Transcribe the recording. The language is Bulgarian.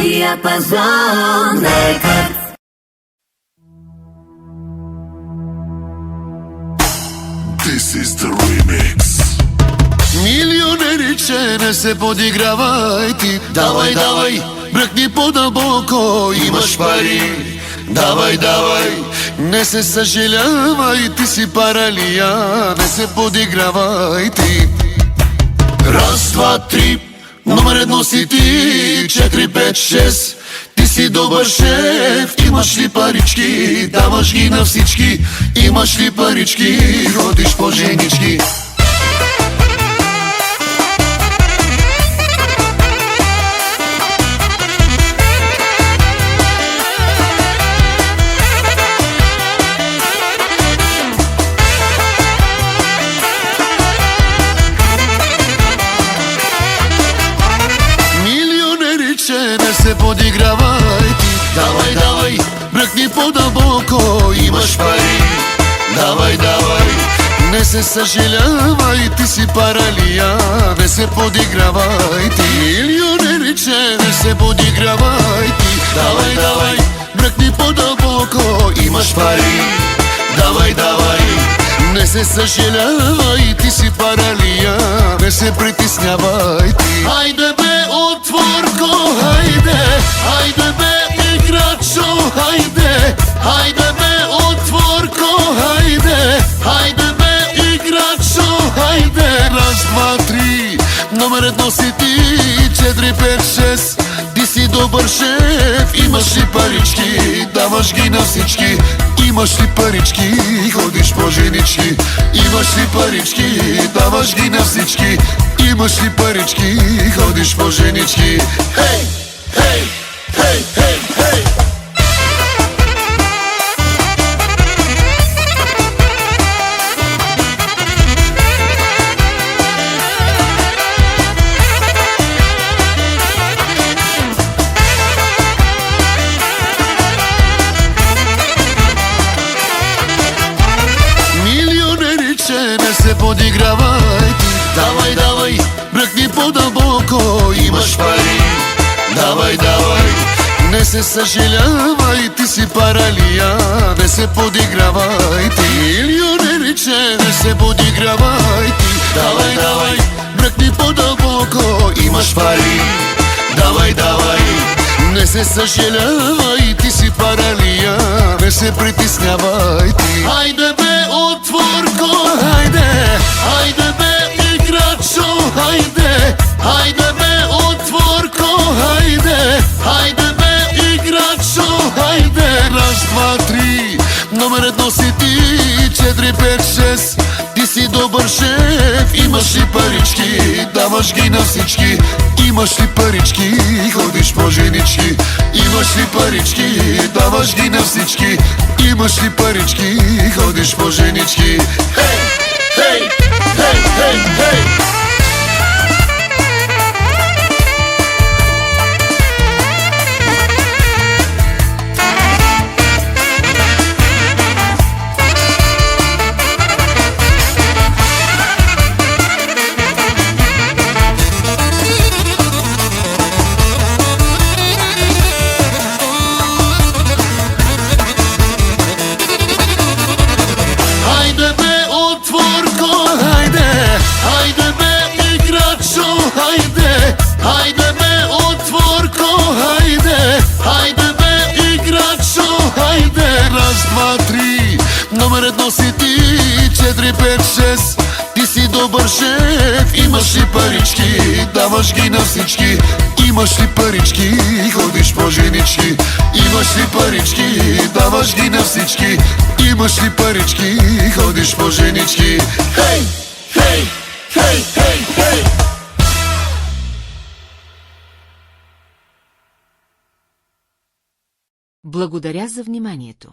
Диапазон Рекорд. This is the remix. Милионериче, не се подигравай ти. Давай, давай, бръкни по-дълбоко, имаш пари. Давай, давай, не се съжалявай, ти си паралия. Не се подигравай ти. Раз, два, три, номер едно си ти. 4, 5, 6, ти си добър шеф. Имаш ли парички, даваш ги на всички. Имаш ли парички, ходиш по женички. Не се подигравай ти. Давай, давай, бръкни по-дълбоко, имаш пари. Давай, давай, не се съжалявай, ти си паралия. Не се подигравай ти. Милионериче, не се подигравай ти. Давай, давай, бръкни по-дълбоко, имаш пари. Давай, давай, не се съжалявай, ти си паралия. Не се притеснявай ти. Хайде бе, отворко, хайде. Хайде бе, играчо, хайде. Хайде бе, отворко, хайде. Хайде бе, играчо, хайде. Раз, два, три, номер едно си ти. 4, 5, 6, ти си добър шеф. Имаш ли парички, даваш ги на всички. Имаш ли парички, ходиш по женички. Имаш ли парички, даваш ги на всички. Имаш ли парички, ходиш по женички. Хей, хей, хей, хей, хей. Не се подигравай ти. Давай, давай, бръкни по-дълбоко, имаш пари. Давай, давай, не се съжалявай, ти си паралия. Не се подигравай ти. Милионериче, не се подигравай ти. Давай, давай, бръкни по-дълбоко, имаш пари. Давай, давай, не се съжалявай, ти си паралия. Не се притеснявай ти. Хайде бе, отворко, хайде. Хайде бе, играчо, хайде. Хайде бе, отворко, хайде. Хайде бе, играчо, хайде. Раз, два, три, номер едно си ти. 4, 5, 6, ти си добър шеф. Имаш ли парички, даваш ги на всички. Имаш ли парички, ходиш по женички. Имаш ли парички, даваш ги на всички. Имаш ли парички, ходиш по женички. Хей, хей, хей, хей, хей. Хайде бе, отворко, хайде. Хайде бе, играчо, хайде. Раз, два, три, номер едно си ти. 4, 5, 6, ти си добър шеф. Имаш ли парички, даваш ги на всички. Имаш ли парички, ходиш по женички. Имаш ли парички, даваш ги на всички. Имаш ли парички, ходиш по женички. Хей, хей, хей, хей, хей. Благодаря за вниманието.